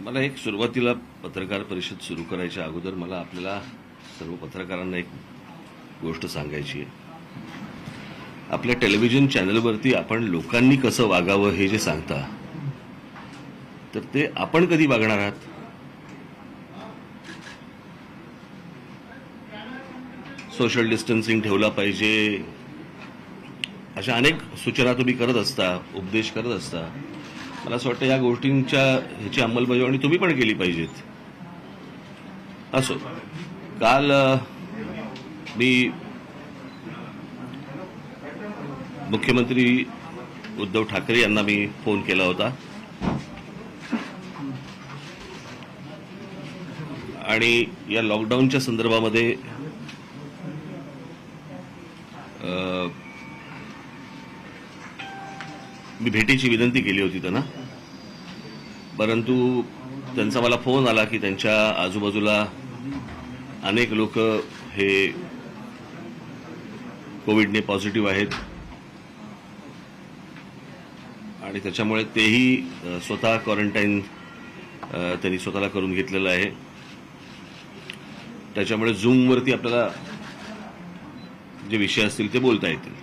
मला एक सुरुवातीला पत्रकार परिषद सुरू करायच्या अगोदर मला आपल्याला सर्व पत्रकारांना एक गोष्ट सांगायची आहे. आपल्या टेलिव्हिजन चॅनलवरती आपण लोकांनी कसं वागावं हे जे सांगता, तर ते आपण कधी वागणार आहात? सोशल डिस्टन्सिंग ठेवला पाहिजे, अशा अनेक सूचना तुम्ही करत असता, उपदेश करत असता. मला असं वाटतं या गोष्टींच्या ह्याची अंमलबजावणी तुम्ही पण केली पाहिजेत. असो, काल मी मुख्यमंत्री उद्धव ठाकरे यांना मी फोन केला होता आणि या लॉकडाऊनच्या संदर्भामध्ये मी भेटीची विनंती केली होती त्यांना. परंतु त्यांचा मला फोन आला की त्यांच्या आजूबाजूला अनेक लोक हे कोविडने पॉझिटिव्ह आहेत आणि त्याच्यामुळे तेही स्वतः क्वारंटाईन त्यांनी स्वतःला करून घेतलेलं आहे. त्याच्यामुळे झूमवरती आपल्याला जे विषय असतील ते बोलता येतील.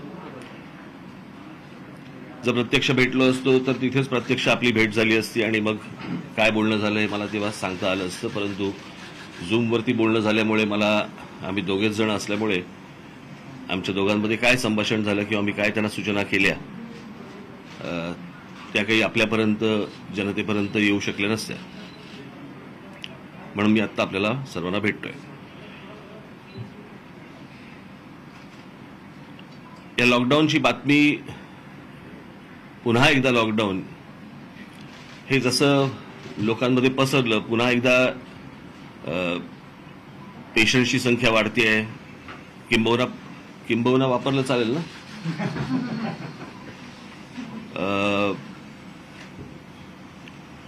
जर प्रत्यक्ष भेटलो असतो तर तिथेच प्रत्यक्ष आपली भेट झाली असती आणि मग काय बोलणं झालं हे मला तेव्हा सांगता आलं असतं. परंतु झूमवरती बोलणं झाल्यामुळे आम्ही दोघेच जण असल्यामुळे आमच्या दोघांमध्ये काय संभाषण झालं किंवा मी काय त्यांना सूचना केल्या त्या काही आपल्यापर्यंत, जनतेपर्यंत येऊ शकल्या नसत्या. म्हणून मी आत्ता आपल्याला सर्वांना भेटतोय. या लॉकडाऊनची बातमी, पुन्हा एकदा लॉकडाऊन हे जसं लोकांमध्ये पसरलं, पुन्हा एकदा पेशंटची संख्या वाढते आहे. किंबहुना वापरलं चालेल ना,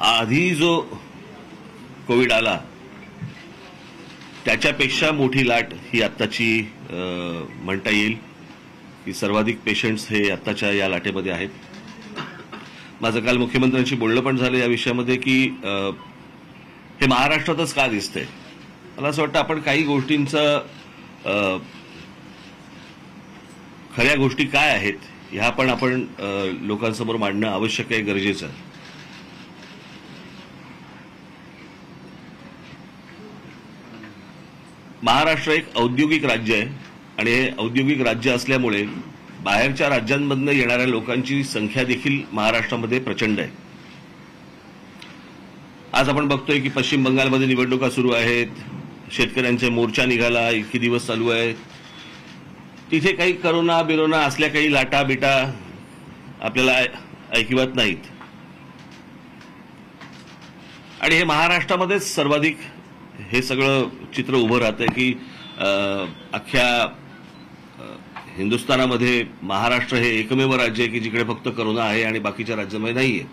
आधी जो कोविड आला त्याच्यापेक्षा मोठी लाट ही आत्ताची म्हणता येईल की सर्वाधिक पेशंट्स हे आत्ताच्या या लाटेमध्ये आहेत. माझं काल मुख्यमंत्र्यांशी बोलणं पण झालं या विषयामध्ये की हे महाराष्ट्रातच का दिसतंय. मला असं वाटतं आपण काही गोष्टींचं खऱ्या गोष्टी काय आहेत ह्या पण आपण लोकांसमोर मांडणं आवश्यक आहे, गरजेचं आहे. महाराष्ट्र एक औद्योगिक राज्य आहे आणि हे औद्योगिक राज्य असल्यामुळे बाहेरच्या राज्यांमधून येणाऱ्या लोकांची संख्या देखील महाराष्ट्रामध्ये प्रचंड आहे. आज आपण बघतोय की पश्चिम बंगालमध्ये निवडणुका सुरू आहेत, शेतकऱ्यांचे मोर्चा निघाला, इतके दिवस चालू आहेत. तिथे काही करोना बिरोना असल्या काही लाटा बिटा आपल्याला ऐकिवात नाहीत आणि हे महाराष्ट्रामध्येच सर्वाधिक हे सगळं चित्र उभं राहतंय की अख्ख्या हिंदुस्थानामध्ये महाराष्ट्र हे एकमेव राज्य आहे की जिकडे फक्त करोना आहे आणि बाकीच्या राज्यामध्ये नाहीये.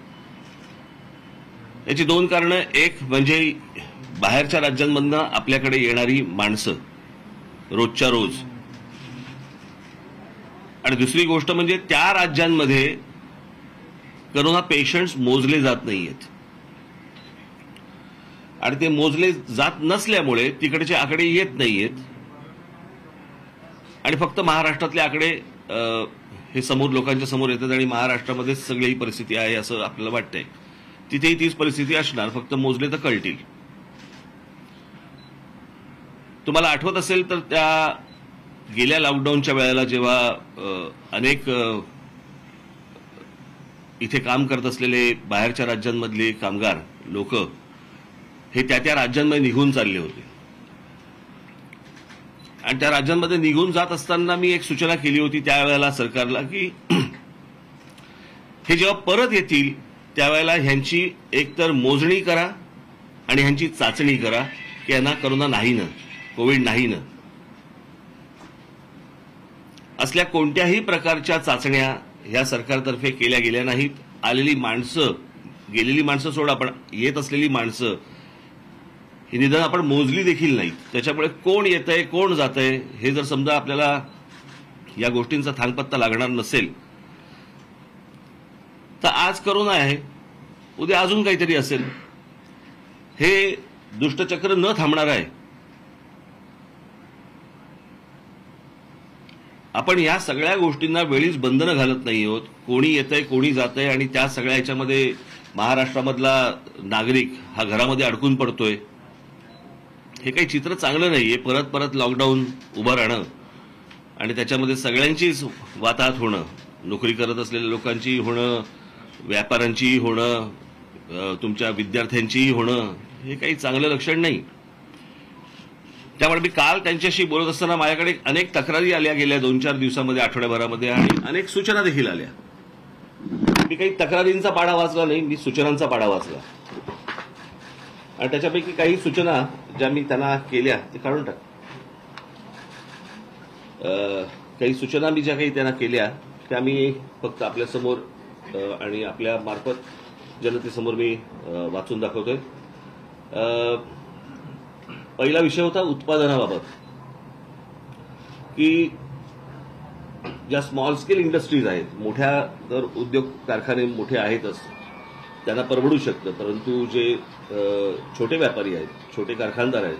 याची दोन कारणं, एक म्हणजे बाहेरच्या राज्यांमधनं आपल्याकडे येणारी माणसं रोजच्या रोज, आणि दुसरी गोष्ट म्हणजे त्या राज्यांमध्ये करोना पेशंट्स मोजले जात नाहीयेत आणि ते मोजले जात नसल्यामुळे तिकडचे आकडे येत नाहीयेत आणि फक्त महाराष्ट्रातले आकडे हे समोर लोकांच्या समोर येतात आणि महाराष्ट्रामध्येच सगळी ही परिस्थिती आहे असं आपल्याला वाटतंय. तिथेही तीच परिस्थिती असणार, फक्त मोजले तर कळतील. तुम्हाला आठवत असेल तर त्या गेल्या लॉकडाऊनच्या वेळेला जेव्हा अनेक इथे काम करत असलेले बाहेरच्या राज्यांमधले कामगार लोक हे त्या राज्यांमध्ये निघून चालले होते आणि त्या राज्यांमध्ये निघून जात असताना मी एक सूचना केली होती त्यावेळेला सरकारला की हे जेव्हा परत येतील त्यावेळेला ह्यांची एकतर मोजणी करा आणि ह्यांची चाचणी करा की यांना करोना नाही ना, कोविड नाही ना. असल्या कोणत्याही प्रकारच्या चाचण्या ह्या सरकारतर्फे केल्या गेल्या नाहीत. आलेली माणसं, गेलेली माणसं सोडा, पण येत असलेली माणसं ही निदान आपण मोजली देखील नाहीत. त्याच्यामुळे कोण येतंय कोण जातंय हे जर समजा आपल्याला या गोष्टींचा थांगपत्ता लागणार नसेल तर आज करोना आहे, उद्या अजून काहीतरी असेल. हे दुष्टचक्र न थांबणार आहे. आपण या सगळ्या गोष्टींना वेळीच बंधनं घालत नाही आहोत. कोणी येतंय, कोणी जातंय आणि त्या सगळ्या ह्याच्यामध्ये महाराष्ट्रामधला नागरिक हा घरामध्ये अडकून पडतोय. हे काही चित्र चांगलं नाहीये. परत परत लॉकडाऊन उभं राहणं आणि त्याच्यामध्ये सगळ्यांचीच वाताहत होणं, नोकरी करत असलेल्या लोकांची होणं, व्यापाऱ्यांची होणं, तुमच्या विद्यार्थ्यांचीही होणं, हे काही चांगलं लक्षण नाही. त्यामुळे मी काल त्यांच्याशी बोलत असताना माझ्याकडे अनेक तक्रारी आल्या गेल्या 2-4 दिवसामध्ये, आठवड्याभरामध्ये, आणि अनेक सूचना देखील आल्या. मी काही तक्रारींचा पाढा वाचला नाही, मी सूचनांचा पाढा वाचला. आणि त्याच्यापैकी काही सूचना ज्या मी त्यांना केल्या ते काढून टाक. काही सूचना मी ज्या काही त्यांना केल्या त्या मी फक्त आपल्यासमोर आणि आपल्या मार्फत जनतेसमोर मी वाचून दाखवतोय. पहिला विषय होता उत्पादनाबाबत, की ज्या स्मॉल स्केल इंडस्ट्रीज आहेत, मोठ्या जर उद्योग कारखाने मोठे आहेतच, त्यांना परवडू शकतं, परंतु जे छोटे व्यापारी आहेत, छोटे कारखानदार आहेत,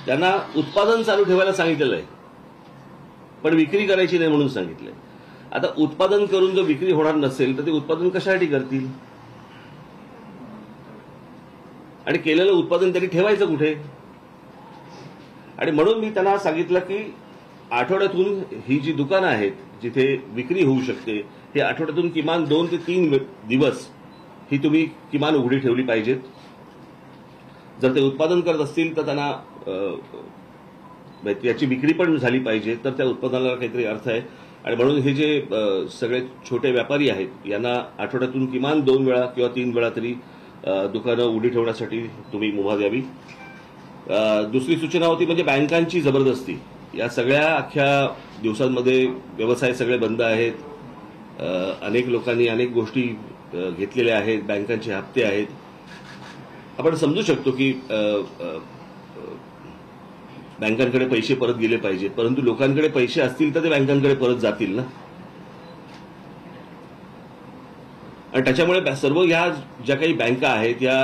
त्यांना उत्पादन चालू ठेवायला सांगितलेलं आहे, पण विक्री करायची नाही म्हणून सांगितलंय. आता उत्पादन करून जर विक्री होणार नसेल तर ते उत्पादन कशासाठी करतील, आणि केलेलं उत्पादन त्यांनी ठेवायचं कुठे? आणि म्हणून मी त्यांना सांगितलं की आठवड्यातून ही जी दुकानं आहेत जिथे विक्री होऊ शकते, हे आठवड्यातून किमान 2 ते 3 दिवस ही तुम्ही किमान उघडी ठेवली पाहिजेत. जर ते उत्पादन करत असतील तर त्यांना याची विक्री पण झाली पाहिजे, तर त्या उत्पादनाला काहीतरी अर्थ आहे. आणि म्हणून हे जे सगळे छोटे व्यापारी आहेत यांना आठवड्यातून किमान 2 वेळा किंवा 3 वेळा तरी दुकानं उघडी ठेवण्यासाठी तुम्ही मुभा द्यावी. दुसरी सूचना होती म्हणजे बँकांची जबरदस्ती. या सगळ्या अख्ख्या दिवसांमध्ये व्यवसाय सगळे बंद आहेत, अनेक लोकांनी अनेक गोष्टी घेतलेल्या आहेत, बँकांचे हप्ते आहेत. आपण समजू शकतो की बँकांकडे पैसे परत गेले पाहिजेत, परंतु लोकांकडे पैसे असतील तर ते बँकांकडे परत जातील ना. आणि त्याच्यामुळे सर्व ह्या ज्या काही बँका आहेत या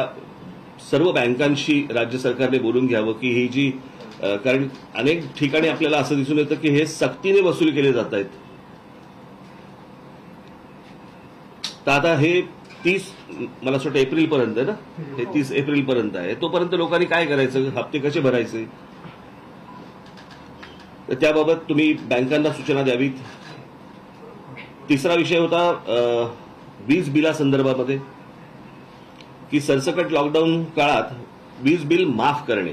सर्व बँकांशी राज्य सरकारने बोलून घ्यावं की ही जी, कारण अनेक ठिकाणी आपल्याला असं दिसून येतं की हे सक्तीने वसूल केले जात आहेत. तर आता हे 30 मला असं वाटतं एप्रिलपर्यंत आहे ना, हे 30 एप्रिलपर्यंत आहे. तोपर्यंत लोकांनी काय करायचं, हप्ते कसे भरायचे, तर त्याबाबत तुम्ही बँकांना सूचना द्यावीत. तिसरा विषय होता वीज बिलासंदर्भामध्ये, की सरसकट लॉकडाऊन काळात वीज बिल माफ करणे.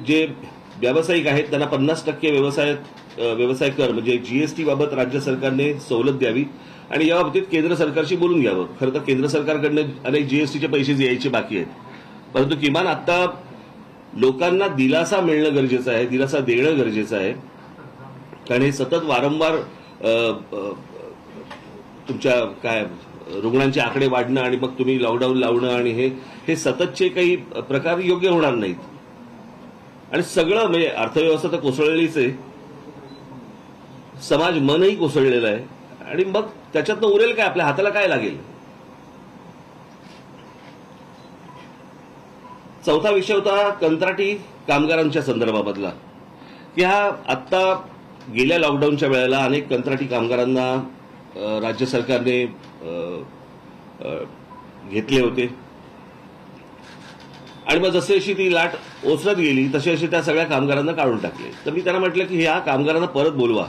जे व्यावसायिक आहेत त्यांना 50% व्यवसाय कर म्हणजे जीएसटी बाबत राज्य सरकारने सवलत द्यावी आणि या बाबतीत केंद्र सरकारशी बोलून घ्यावं. खरं तर केंद्र सरकारकडनं अनेक जीएसटीचे पैसे यायचे बाकी आहेत, परंतु किमान आता लोकांना दिलासा मिळणं गरजेचं आहे, दिलासा देणं गरजेचं आहे. कारण हे सतत वारंवार तुमच्या काय रुग्णांचे आकडे वाढणं आणि मग तुम्ही लॉकडाऊन लावणं आणि हे सततचे काही प्रकार योग्य होणार नाहीत. आणि सगळं म्हणजे अर्थव्यवस्था तर कोसळलेलीच आहे, समाज मनही कोसळलेलं आहे, आणि मग त्याच्यातनं उरेल काय, आपल्या हाताला काय लागेल. चौथा विषय होता कंत्राटी कामगारांच्या संदर्भामधला, की हा आत्ता गेल्या लॉकडाऊनच्या वेळेला अनेक कंत्राटी कामगारांना राज्य सरकारने घेतले होते आणि मग जशी ती लाट ओसरत गेली तसे त्या सगळ्या कामगारांना काढून टाकले. तर मी त्यांना म्हटलं की ह्या कामगारांना परत बोलवा,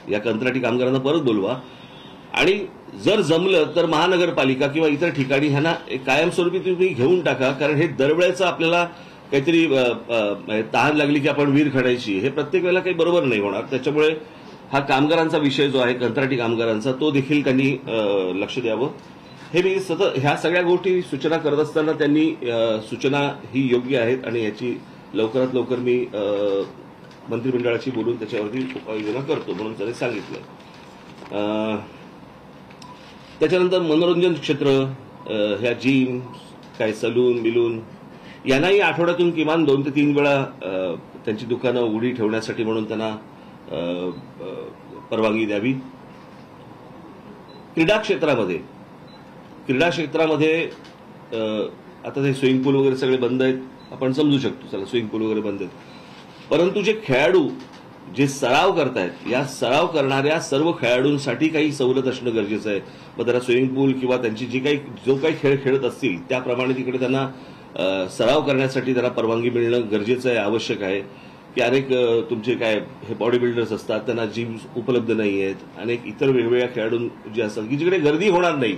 या कंत्राटी कामगारांना परत बोलवा, आणि जर जमलं तर महानगरपालिका किंवा इतर ठिकाणी ह्यांना कायमस्वरूपी तुम्ही घेऊन टाका. कारण हे दरवेळेचं आपल्याला काहीतरी तहान लागली की आपण विहीर खणायची, हे प्रत्येक वेळेला काही बरोबर नाही होणार. त्याच्यामुळे हा कामगारांचा विषय जो आहे कंत्राटी कामगारांचा, तो देखील त्यांनी लक्ष द्यावं. हे मी सतत ह्या सगळ्या गोष्टी सूचना करत असताना त्यांनी सूचना ही योग्य आहेत आणि याची लवकरात लवकर मी मंत्रिमंडळाशी बोलून त्याच्यावरती उपाययोजना करतो म्हणून त्यांनी सांगितलं. त्याच्यानंतर मनोरंजन क्षेत्र, ह्या जिम, काय सलून बिलून, यांनाही आठवड्यातून किमान 2 ते 3 वेळा त्यांची दुकानं उघडी ठेवण्यासाठी म्हणून त्यांना परवानगी द्यावी. क्रीडा क्षेत्रामध्ये आता ते स्विमिंग पूल वगैरे सगळे बंद आहेत, आपण समजू शकतो, चला स्विमिंग पूल वगैरे बंद आहेत, परंतु जे खेळाडू जे सराव करतायत, या सराव करणाऱ्या सर्व खेळाडूंसाठी काही सवलत असणं गरजेचं आहे. मग त्याला स्विमिंग पूल किंवा त्यांची जो काही खेळ खेळत असतील त्याप्रमाणे तिकडे त्यांना सराव करण्यासाठी त्यांना परवानगी मिळणं गरजेचं आहे, आवश्यक आहे. की अनेक तुमचे काय हे बॉडी बिल्डर्स असतात, त्यांना जिम्स उपलब्ध नाही आहेत, अनेक इतर वेगवेगळ्या खेळाडू जे असतात की जिकडे गर्दी होणार नाही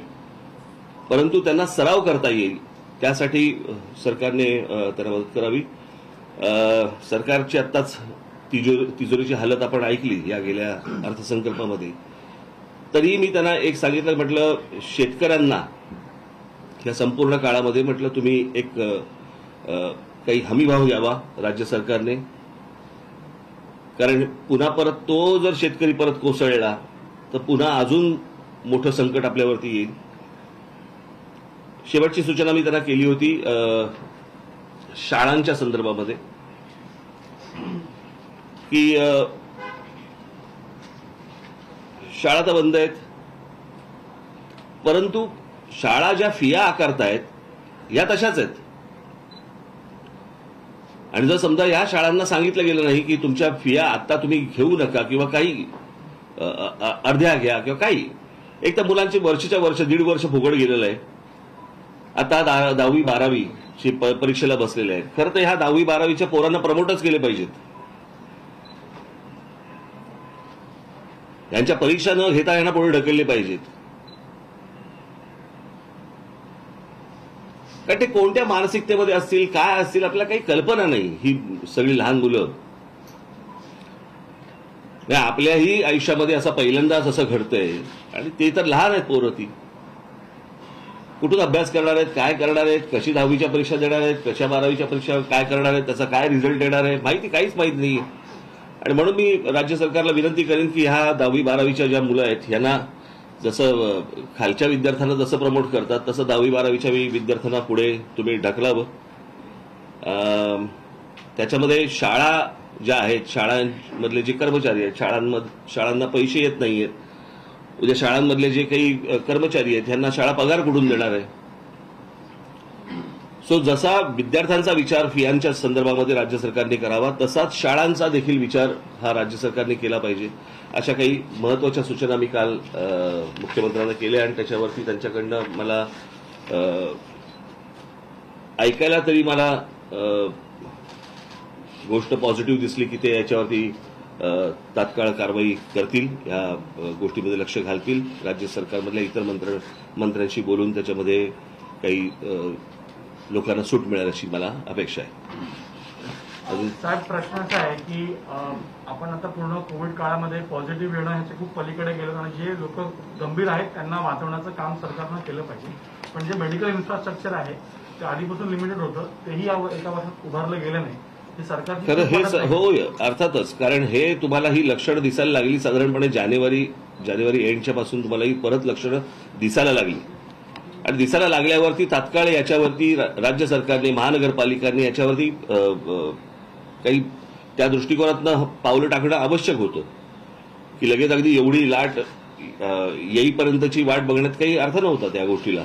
परंतु त्यांना सराव करता येईल, त्यासाठी सरकारने त्यांना मदत करावी. सरकारची आत्ताच तिजोरीची हालत आपण ऐकली या गेल्या अर्थसंकल्पामध्ये. तरी मी त्यांना एक सांगितलं, म्हटलं शेतकऱ्यांना या संपूर्ण काळामध्ये म्हटलं तुम्ही एक काही हमीभाव द्यावा राज्य सरकारने, कारण पुन्हा परत तो जर शेतकरी परत कोसळला तर पुन्हा अजून मोठं संकट आपल्यावरती येईल. शेवटची सूचना मी त्यांना केली होती शाळांच्या संदर्भामध्ये की शाळा तर बंद आहेत, परंतु शाळा ज्या फिया आकारतायत या तशाच आहेत. आणि जर समजा या शाळांना सांगितलं गेलं नाही की तुमच्या फिया आता तुम्ही घेऊ नका किंवा काही अर्ध्या घ्या किंवा काही, एक तर मुलांची वर्षाच्या वर्ष 1.5 वर्ष फुकट गेलेलं आहे. आता 10वी 12वी परीक्षेला बसलेले आहेत. खरं तर ह्या 10वी 12वीच्या पोरांना प्रमोटच केले पाहिजेत. यांच्या परीक्षा न घेता यांना पुढे ढकलले पाहिजेत. कारण ते कोणत्या मानसिकतेमध्ये असतील, काय असतील, आपल्याला काही कल्पना नाही. ही सगळी लहान मुलं, आपल्याही आयुष्यामध्ये असं पहिल्यांदाच असं घडतंय आणि ते तर लहान आहेत पोरं. ती कुठून अभ्यास करणार आहेत, काय करणार आहेत, कशी 10वीच्या परीक्षा देणार आहेत, कशा 12वीच्या परीक्षा काय करणार आहेत, त्याचा काय रिझल्ट येणार आहे, काहीच माहित नाही. आणि म्हणून मी राज्य सरकारला विनंती करेन की ह्या 10वी 12वीच्या ज्या मुलं आहेत यांना जसं खालच्या विद्यार्थ्यांना जसं प्रमोट करतात तसं 10वी 12वीच्या विद्यार्थ्यांना पुढे तुम्ही ढकलावं. त्याच्यामध्ये शाळा ज्या आहेत, शाळांमधले जे कर्मचारी आहेत, शाळांना पैसे येत नाहीयेत, उद्या शाळांमधले जे काही कर्मचारी आहेत यांना शाळा पगार कुठून देणार आहे. सो जसा विद्यार्थ्यांचा विचार फियांच्या संदर्भामध्ये राज्य सरकारने करावा तसाच शाळांचा देखील विचार हा राज्य सरकारने केला पाहिजे. अशा काही महत्वाच्या सूचना मी काल मुख्यमंत्र्यांना केल्या आणि त्याच्यावरती त्यांच्याकडनं मला ऐकायला तरी मला गोष्ट पॉझिटिव्ह दिसली की ते याच्यावरती तात्काळ कारवाई करतील, या गोष्टीमध्ये लक्ष घालतील. राज्य सरकारमधल्या इतर मंत्र्यांशी बोलून त्याच्यामध्ये काही लोकांना सूट मिळेल अशी मला अपेक्षा आहे. साहेब, प्रश्न असा आहे की आपण आता पूर्ण कोविड काळामध्ये पॉझिटिव्ह येणं ह्याच्या खूप पलीकडे गेलो आणि जे लोक गंभीर आहेत त्यांना वाचवण्याचं काम सरकारनं केलं पाहिजे. पण जे मेडिकल इन्फ्रास्ट्रक्चर आहे ते आधीपासून लिमिटेड होतं, तेही एका वर्षात उभारलं गेलं नाही. खरं हे हो, अर्थातच, कारण हे तुम्हाला ही लक्षणं दिसायला लागली साधारणपणे जानेवारी एंडच्या पासून तुम्हाला ही परत लक्षणं दिसायला लागली. आणि दिसायला लागल्यावरती तात्काळ याच्यावरती राज्य सरकारने, महानगरपालिकांनी याच्यावरती काही त्या दृष्टिकोनातनं पावलं टाकणं आवश्यक होतं. की लगेच अगदी एवढी लाट येईपर्यंतची वाट बघण्यात काही अर्थ नव्हता त्या गोष्टीला.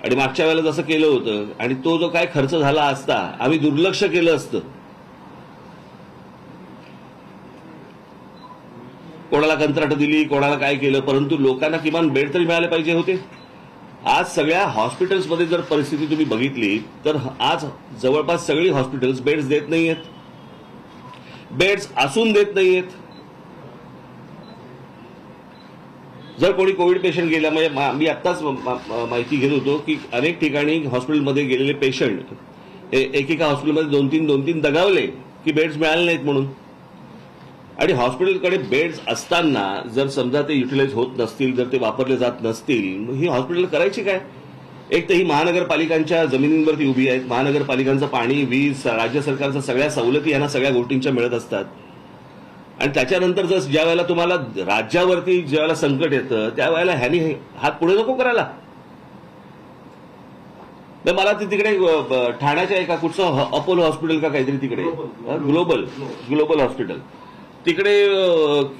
आणि मागच्या वेळेला जसं केलं होतं आणि तो जो काय खर्च झाला असता आम्ही दुर्लक्ष केलं असतं. कोणाला कंत्राट दिली, कोणाला काय केलं, परंतु लोकांना किमान बेड तरी मिळाले पाहिजे होते. आज सगळ्या हॉस्पिटल्समध्ये जर परिस्थिती तुम्ही बघितली तर आज जवळपास सगळी हॉस्पिटल्स बेड्स देत नाहीयेत, बेड्स असून देत नाहीयेत. जर कोणी कोविड पेशंट गेला, म्हणजे मी आत्ताच माहिती घेत होतो की अनेक ठिकाणी हॉस्पिटलमध्ये गेलेले पेशंट एकेका हॉस्पिटलमध्ये 2-3 दगावले की बेड्स मिळाले नाहीत म्हणून. आणि हॉस्पिटलकडे बेड्स असताना जर समजा ते युटिलाइज होत नसतील, जर ते वापरले जात नसतील, ही हॉस्पिटल करायची काय. एक तर ही महानगरपालिकांच्या जमिनींवरती उभी आहेत. महानगरपालिकांचं पाणी, वीज, राज्य सरकारच्या सगळ्या सवलती यांना सगळ्या गोष्टींच्या मिळत असतात. आणि त्याच्यानंतर जर ज्या वेळेला तुम्हाला राज्यावरती ज्या वेळेला संकट येतं त्यावेळेला ह्यांनी हात पुढे नको करायला. मला ते तिकडे ठाण्याच्या एका कुठचं अपोलो हॉस्पिटल का काहीतरी तिकडे ग्लोबल हॉस्पिटल, तिकडे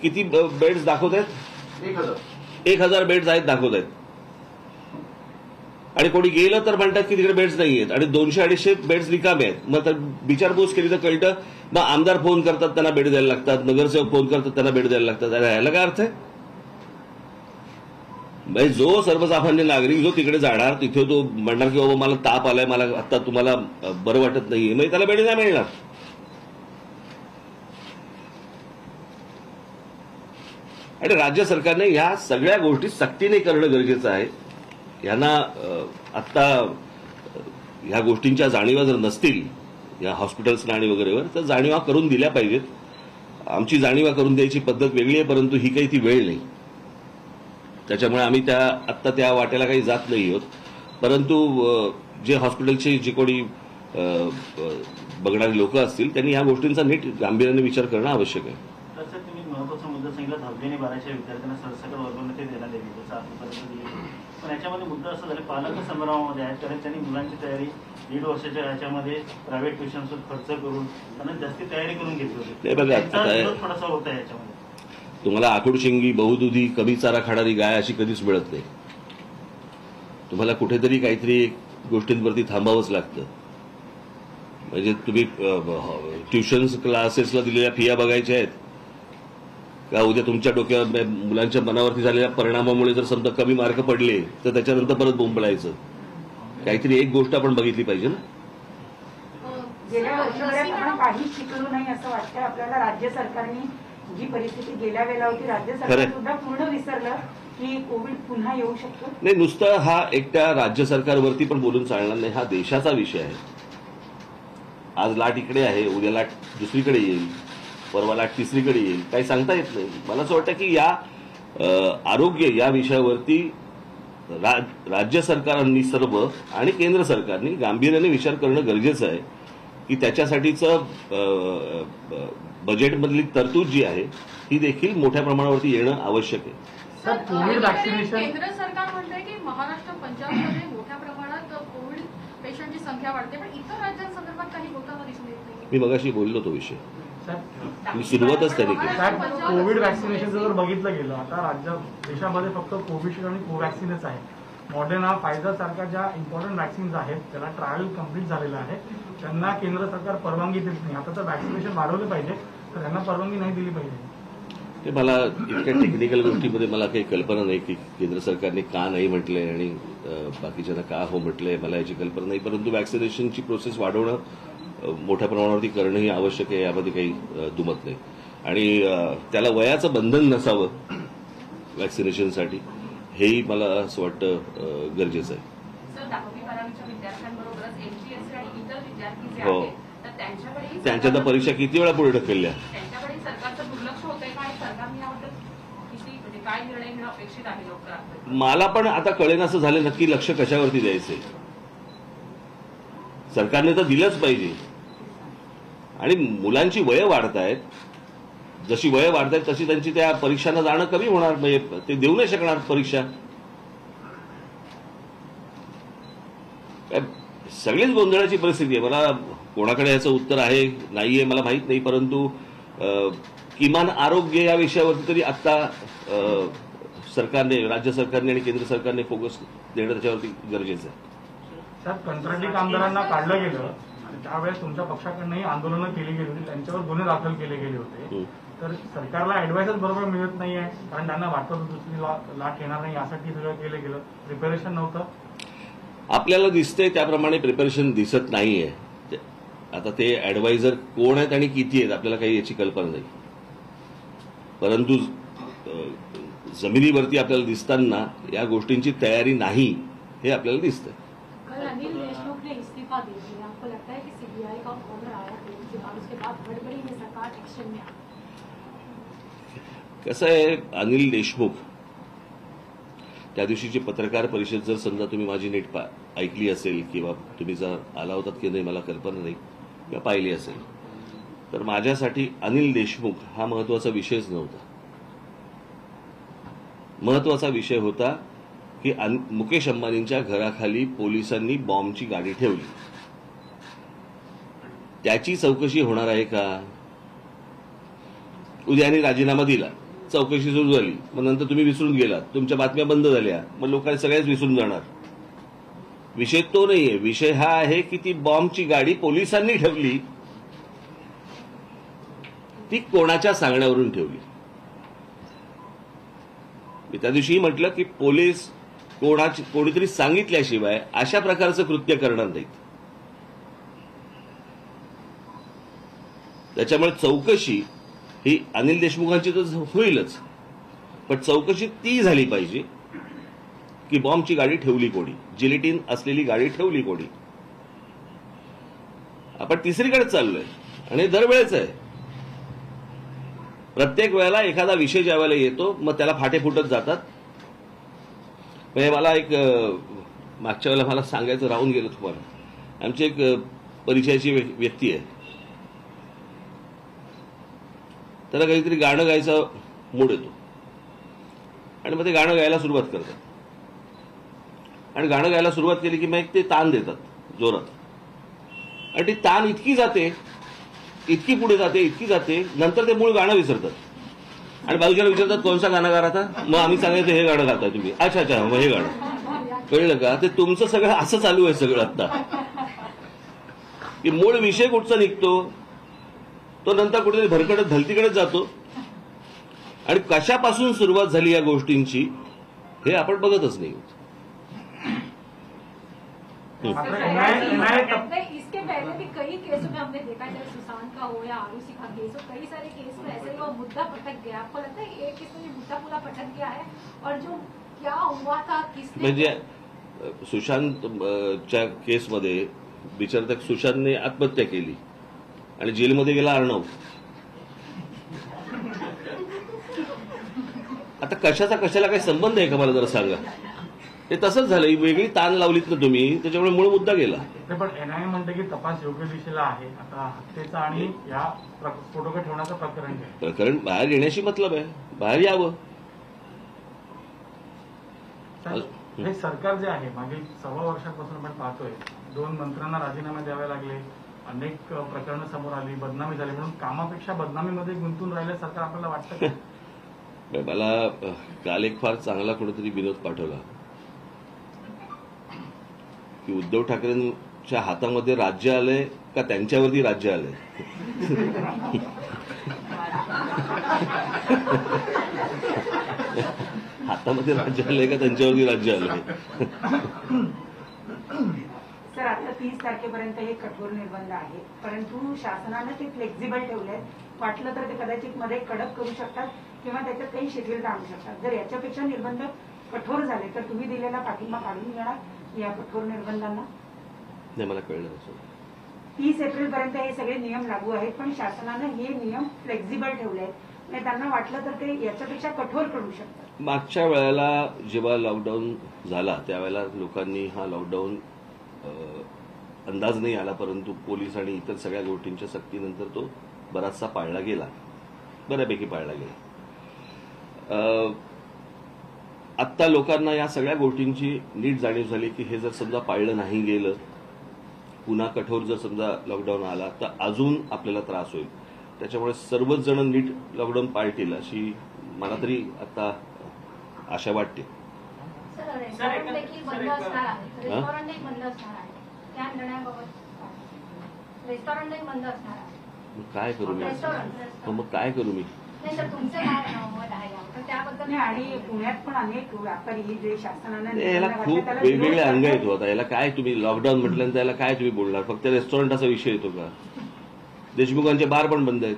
किती बेड्स दाखवत आहेत? 1000 बेड्स आहेत दाखवत आहेत, आणि कोणी गेलं तर म्हणतात की तिकडे बेड्स नाही आहेत, आणि 200-250 बेड्स रिकामे आहेत. मग तर विचारपूस केली तर कळतं. मग आमदार फोन करतात, त्यांना बेड द्यायला लागतात, नगरसेवक फोन करतात, त्यांना बेड द्यायला लागतात. अरे ह्याला काय अर्थ आहे? म्हणजे जो सर्वसामान्य नागरिक जो तिकडे जाणार, तिथे तो म्हणणार की बाबा मला ताप आलाय, मला आता तुम्हाला बरं वाटत नाहीये, म्हणजे त्याला बेड नाही मिळणार. आणि राज्य सरकारने ह्या सगळ्या गोष्टी सक्तीने करणं गरजेचं आहे. यांना आत्ता ह्या गोष्टींच्या जाणीवा जर नसतील या हॉस्पिटल्सना आणि वगैरेवर, तर जाणीवा करून दिल्या पाहिजेत. आमची जाणीवा करून द्यायची पद्धत वेगळी आहे, परंतु ही काही ती वेळ नाही. त्याच्यामुळे आम्ही आत्ता त्या वाट्याला काही जात नाही आहोत. परंतु जे हॉस्पिटलचे जे कोणी बघणारी लोक असतील त्यांनी या गोष्टींचा नीट गांभीर्याने विचार करणं आवश्यक आहे. तसं तुम्ही महत्वाचा मुद्दा सांगितला, 10वी आणि 12वीच्या विद्यार्थ्यांना सरसकट वर्गोन्नती देण्यात यावी, जसं आतापर्यंत दिली. पण याच्यामध्ये मुद्दा असा झाला, पालक संभ्रमामध्ये आहेत, कारण त्यांनी मुलांची तयारी 1.5 वर्षाच्या ह्याच्यामध्ये प्रायव्हेट ट्युशन्सवर खर्च करून त्यांना जास्ती तयारी करून घेतली होती. थोडासा होता याच्यामध्ये. तुम्हाला आखुडशिंगी, बहुदुधी, कमी चारा खाणारी गाय अशी कधीच मिळत नाही. तुम्हाला कुठेतरी काहीतरी गोष्टींवरती थांबावंच लागतं. म्हणजे तुम्ही ट्युशन्स क्लासेसला दिलेल्या फिया बघायच्या आहेत का? उद्या तुमच्या डोक्यावर मुलांच्या मनावरती झालेल्या परिणामामुळे जर समजा कमी मार्क पडले तर त्याच्यानंतर परत बोंबलायचं. काहीतरी एक गोष्ट आपण बघितली पाहिजे ना. गेल्या वर्षभरात आपण काहीच शिकलो नाही असं वाटतं आपल्याला. राज्य सरकारने जी परिस्थिती गेल्या वेळेला होती, राज्य सरकार सुद्धा पूर्ण विसरलं की कोविड पुन्हा येऊ शकतो. नाही, नुसतं हा एकट्या राज्य सरकारवरती पण बोलून चालणार नाही. हा देशाचा विषय आहे. आज लाट इकडे आहे, उद्या लाट दुसरीकडे येईल, परवा लाट तिसरीकडे येईल, काही सांगता येत नाही. मला असं वाटतं की या आरोग्य या विषयावरती राज्य सरकारांनी सर्व आणि केंद्र सरकारने गांभीर्याने विचार करणं गरजेचं आहे की त्याच्यासाठीचं बजेटमधली तरतूद जी आहे ही देखील मोठ्या प्रमाणावरती येणं आवश्यक आहे. सर, कोविड वॅक्सिनेशन केंद्र सरकार म्हणतंय की महाराष्ट्र, पंजाबमध्ये मोठ्या प्रमाणात कोविड पेशंटची संख्या वाढते, पण इतर राज्यांसंदर्भात काही होताना दिसून येत नाही. मी मगाशी बोललो तो विषय, मी सुरुवातच त्यांनी केली. कोविड वॅक्सिनेशन जर बघितलं गेलं, आता देशामध्ये फक्त कोविशिल्ड आणि कोवॅक्सिनच आहे. मॉडर्ना, फायझर सारख्या ज्या इम्पॉर्टंट वॅक्सिन्स आहेत त्याला ट्रायल कम्प्लीट झालेलं आहे, त्यांना केंद्र सरकार परवानगी देत नाही. आता तर वॅक्सिनेशन वाढवलं पाहिजे, तर त्यांना परवानगी नाही दिली पाहिजे. ते मला इतक्या टेक्निकल गोष्टीमध्ये मला काही कल्पना नाही की केंद्र सरकारने का नाही म्हटलंय आणि बाकीच्यांना का हो म्हटलंय, मला याची कल्पना नाही. परंतु वॅक्सिनेशनची प्रोसेस वाढवणं मोठ्या प्रमाणावरती करणं ही आवश्यक आहे, यामध्ये काही दुमत नाही. आणि त्याला वयाचं बंधन नसावं वॅक्सिनेशनसाठी, हेही मला असं वाटतं गरजेचं आहे. सर, 10वी-12वीच्या विद्यार्थ्यांबरोबरच एमपीएससी आणि इतर विद्यार्थी जे हो. आहेत तर त्यांच्याकडे त्यांच्या तर परीक्षा किती वेळा पुढे ढकलल्या. त्यांच्याकडे सरकारचं दुर्लक्ष होतंय का, आणि सरकारने याबद्दल किती म्हणजे काय निर्णय घेणं अपेक्षित आहे लवकर? मला पण आता कळेन असं झालं नक्की लक्ष कशावरती द्यायचंय. सरकारने तर दिलंच पाहिजे. आणि मुलांची वय वाढतायत, जशी वय वाढतायत तशी त्यांची त्या परीक्षांना जाणं कमी होणार, म्हणजे ते देऊ नाही शकणार परीक्षा. सगळीच गोंधळाची परिस्थिती आहे. मला कोणाकडे याचं उत्तर आहे नाहीये मला माहित नाही, परंतु किमान आरोग्य या विषयावरती तरी आता सरकारने, राज्य सरकारने आणि केंद्र सरकारने फोकस देणं त्याच्यावरती गरजेचं आहे. सर, कंत्राटी कामगारांना काढलं गेलं आणि त्यावेळेस तुमच्या पक्षाकडनंही आंदोलनं केली गेली होती, त्यांच्यावर गुन्हे दाखल केले गेले होते. तर सरकारला ऍडवाइसच बरोबर मिळत नाहीये, कारण त्यांना वाटतं दुसरी लाट येणार नाही यासाठी सगळं केलं गेलं, प्रिपरेशन नव्हतं. आपल्याला दिसतंय त्याप्रमाणे प्रिपरेशन दिसत नाहीये. आता ते ऍडवायझर कोण आहेत आणि किती आहेत आपल्याला काही याची कल्पना नाही, परंतु जमिनीवरती आपल्याला दिसताना या गोष्टींची तयारी नाही हे आपल्याला दिसतंय. कल अनिल देशमुख ने इस्तीफा दे दिया, आपको लगता है कि सीबीआई का ऑर्डर आया है उसके बाद गड़बड़ी में सरकार एक्शन में आई? कसं आहे, अनिल देशमुख त्या दिवशीची पत्रकार परिषद जर समजा तुम्ही माझी नीट ऐकली असेल किंवा तुम्ही जर आला होतात की नाही मला कल्पना नाही, किंवा पाहिली असेल, तर माझ्यासाठी अनिल देशमुख हा महत्वाचा विषयच नव्हता. महत्वाचा विषय होता की मुकेश अंबानींच्या घराखाली पोलिसांनी बॉम्बची गाडी ठेवली, त्याची चौकशी होणार आहे का? उद्याने राजीनामा दिला, चौकशी सुरू झाली, मग नंतर तुम्ही विसरून गेलात, तुमच्या बातम्या बंद झाल्या, मग लोकांनी सगळ्याच विसरून जाणार. विषय तो नाहीये. विषय हा आहे की ती बॉम्बची गाडी पोलिसांनी ठेवली, ती कोणाच्या सांगण्यावरून ठेवली. मी त्या दिवशी म्हटलं की पोलीस कोणीतरी सांगितल्याशिवाय अशा प्रकारचं कृत्य करणार नाहीत. त्याच्यामुळे चौकशी ही अनिल देशमुखांची तर होईलच, पण चौकशी ती झाली पाहिजे की बॉम्बची गाडी ठेवली कोणी, जिलेटिन असलेली गाडी ठेवली कोणी. आपण तिसरीकडे चाललोय आणि दरवेळेच आहे. प्रत्येक वेळेला एखादा विषय ज्या वेळेला येतो मग त्याला फाटे फुटत जातात. म्हणजे मला एक मागच्या वेळेला मला सांगायचं राहून गेलं तुम्हाला. आमची एक परिचयाची व्यक्ती आहे, त्याला काहीतरी गाणं गायचा मूड येतो आणि मग ते गाणं गायला सुरुवात करतात. आणि गाणं गायला सुरुवात केली की मग ते तान देतात जोरात, आणि ती तान इतकी जाते, इतकी पुढे जाते, इतकी जाते, नंतर ते मूळ गाणं विसरतात. आणि बाजूच्याला विचारतात कोणसा गाणं गा रहा था, मग आम्ही सांगायचं हे गाणं गाताय तुम्ही, अच्छा अच्छा मग हे गाणं. कळलं का? ते तुमचं सगळं असं चालू आहे सगळं आता, की मूळ विषय कुठचा निघतो तो नंतर कुठेतरी भरकटत धलतीकडेच जातो. आणि कशापासून सुरुवात झाली या गोष्टींची हे आपण बघतच नाही. इसके पहले भी कई केसों में हमने देखा है, चाहे सुशांत का हो या आरुषि का केस हो, कई सारे केस में ऐसे ही वो मुद्दा पटक गया. आपको लगता है एक केस में ये मुद्दा पूरा पटक गया है? और जो क्या हुआ था, किसने, म्हणजे सुशांतच्या केसमध्ये बिचार त्या सुशांतने आत्महत्या केली आणि जेलमध्ये गेला अर्णव. आता कशाचा कशाला काही संबंध आहे का मला जरा सांगा. ते तसंच झालं, वेगळी ताण लावलीत ना तुम्ही, त्याच्यामुळे मूळ मुद्दा गेला. पण एनआयए म्हणते की तपास योग्य दिशेला आहे. आता हत्येचा आणि या स्फोटकं ठेवण्याचं प्रकरण बाहेर येण्याशी मतलब आहे, बाहेर यावं. हे सरकार जे आहे मागील 6 वर्षांपासून आपण पाहतोय, 2 मंत्र्यांना राजीनामे द्यावे लागले, अनेक प्रकरणं समोर आली, बदनामी झाली, म्हणून कामापेक्षा बदनामीमध्ये गुंतून राहिलं सरकार आपल्याला वाटतं का? मला काल एक फार चांगला कुठेतरी विनोद पाठवला की उद्धव ठाकरेंच्या हातामध्ये राज्य आलंय का त्यांच्यावरती राज्य आलंय. हातामध्ये राज्य आलंय का त्यांच्यावरती राज्य आलंय. सर, आता 30 तारखेपर्यंत हे कठोर निर्बंध आहेत, परंतु शासनानं ते फ्लेक्झिबल ठेवले आहेत. वाटलं तर ते कदाचित मध्ये कडक करू शकतात किंवा त्याच्यात काही शिथिलता आणू शकतात. जर याच्यापेक्षा निर्बंध कठोर झाले तर तुम्ही दिलेला पाठिंबा काढून घेणार या कठोर निर्बंधांना? नाही, मला कळलं. 30 एप्रिलपर्यंत हे सगळे नियम लागू आहेत, पण शासनानं हे नियम फ्लेक्झिबल ठेवले आहेत. म्हणजे त्यांना वाटलं तर ते याच्यापेक्षा कठोर करू शकतात. मागच्या वेळेला जेव्हा लॉकडाऊन झाला त्यावेळेला लोकांनी हा लॉकडाऊन अंदाज नाही आला, परंतु पोलीस आणि इतर सगळ्या गोष्टींच्या सक्तीनंतर तो बराचसा पाळला गेला, बऱ्यापैकी पाळला गेला. आत्ता लोकांना या सगळ्या गोष्टींची नीट जाणीव झाली की हे जर समजा पाळलं नाही गेलं, पुन्हा कठोर जर समजा लॉकडाऊन आला तर अजून आपल्याला त्रास होईल. त्याच्यामुळे सर्वच जण नीट लॉकडाऊन पाळतील अशी मला तरी आता आशा वाटते. रेस्टॉरंट देखील बंद असणार आहे, रेस्टॉरंटही बंद असणार आहे, त्या निर्णयाबाबत रेस्टॉरंटही बंद असणार आहे. काय करू मी? मग काय करू मी? नाही सर, तुमचं काय मत आहे तर त्याबद्दल? आणि पुण्यात पण अनेक व्यापारी जे शासनानं याला खूप वेगवेगळे अंग येतो. आता याला काय तुम्ही लॉकडाऊन म्हटल्यानंतर याला काय तुम्ही बोलणार? फक्त रेस्टॉरंट असा विषय येतो का? देशमुखांचे बार पण बंद आहेत.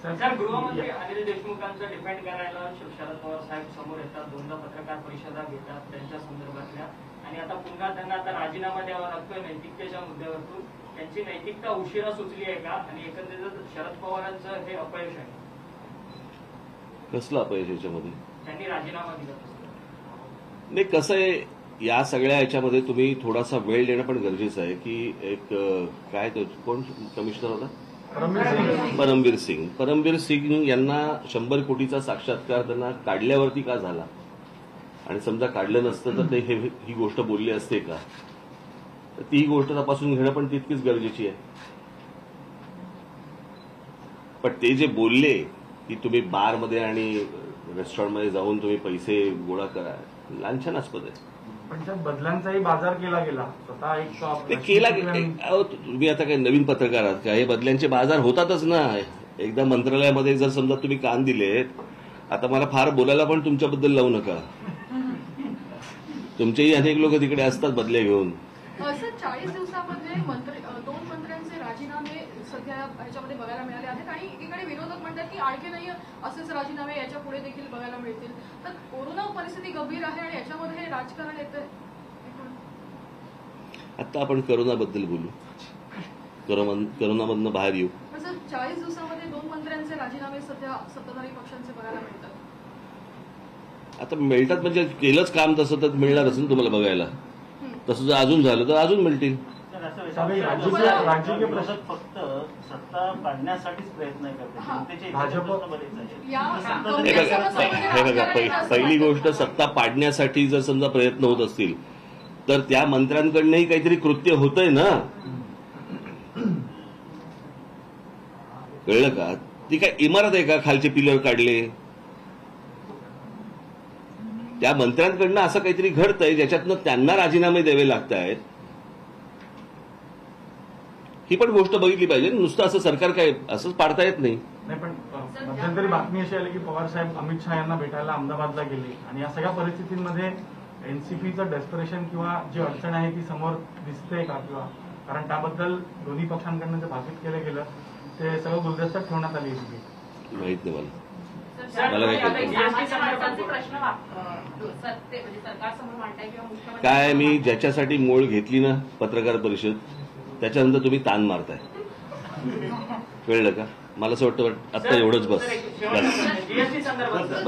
सरकार गृहमंत्री अनिल देशमुखांचं डिपेंड करायला शरद पवार साहेब समोर येतात, 2दा पत्रकार परिषदा घेतात त्यांच्या संदर्भातल्या, आणि आता पुन्हा त्यांना आता राजीनामा द्यावा लागतोय नैतिकतेच्या मुद्द्यावरून. त्यांची नैतिकता उशिरा सुचली आहे का? आणि एकंदरीत शरद पवारांचं हे अपयश आहे. कसलं अपयश याच्यामध्ये? त्यांनी राजीनामा दिला. नाही, कसं आहे, या सगळ्या याच्यामध्ये तुम्ही थोडासा वेळ देणं पण गरजेचं आहे. की एक काय तो कोण कमिशनर होता? परमबीर सिंग यांना 100 कोटीचा साक्षात्कार त्यांना काढल्यावरती का झाला? आणि समजा काढलं नसतं तर ते ही गोष्ट बोलली असते का? तर ती गोष्ट तपासून घेणं पण तितकीच गरजेची आहे. पण ते जे बोलले की तुम्ही बारमध्ये आणि रेस्टॉरंटमध्ये जाऊन तुम्ही पैसे गोळा करा, लांछनास्पद आहे. पण त्यात बदल्यांचाही बाजार केला गेला स्वतः ते एक केला अहो, तुम्ही आता काही नवीन पत्रकार आहात का? हे बदल्यांचे बाजार होतातच ना. एकदा मंत्रालयामध्ये जर समजा तुम्ही कान दिलेत, आता मला फार बोलायला पण तुमच्याबद्दल लावू नका. तुमचेही अनेक लोक तिकडे असतात बदल्या घेऊन. सर 40 दिवसामध्ये दोन मंत्र्यांचे राजीनामे सध्या ह्याच्यामध्ये बघायला मिळाले आहेत आणि एकीकडे विरोधक म्हणतात की आणखीनही असेच राजीनामे याच्या पुढे देखील बघायला मिळतील. तर कोरोना परिस्थिती गंभीर आहे आणि याच्यामध्ये हे राजकारण येतं. आता आपण करोनाबद्दल बोलू, करोनामधनं बाहेर येऊ. पण सर 40 दिवसामध्ये 2 मंत्र्यांचे राजीनामे सध्या सत्ताधारी पक्षांचे बघायला मिळतात. आता मिळतात म्हणजे केलंच काम तसं तर मिळणारच ना तुम्हाला बघायला. तसं जर अजून झालं तर अजून मिळतील. राजकीय प्रश्न फक्त सत्ता पाडण्यासाठीच प्रयत्न करते. जनतेचे भाजप- प्रश्न बरेच आहेत. हे बघा, पहिली गोष्ट, सत्ता पाडण्यासाठी जर समजा प्रयत्न होत असतील तर त्या मंत्र्यांकडनंही काहीतरी कृत्य होतंय ना. कळलं का? ती काय इमारत आहे का खालचे पिलर काढले? त्या मंत्र्यांकडनं असं काहीतरी घडतंय ज्याच्यातनं त्यांना राजीनामे द्यावे लागत आहेत. ही पण गोष्ट बघितली पाहिजे. नुसतं असं सरकार काय असंच पाडता येत नाही. नाही, पण मध्यंतरी बातमी अशी आली की पवार साहेब अमित शहा यांना भेटायला अहमदाबादला गेले आणि या सगळ्या परिस्थितींमध्ये एनसीपीचं डेस्परेशन किंवा जी अडचण आहे ती समोर दिसते का? किंवा कारण त्याबद्दल दोन्ही पक्षांकडनं जे भाकीत केलं गेलं ते सगळं गुलदस्त्यात ठेवण्यात आली. माहित नाही मला. मला काय काय कळतं? सामान्य माणसाचे प्रश्न सरकारसमोर मांडताय किंवा मुख्यमंत्री काय मी ज्याच्यासाठी मोळ घेतली ना पत्रकार परिषद, त्याच्यानंतर तुम्ही ताण मारताय. कळलं का? मला असं वाटतं आता एवढंच बस. जीएसटी संदर्भात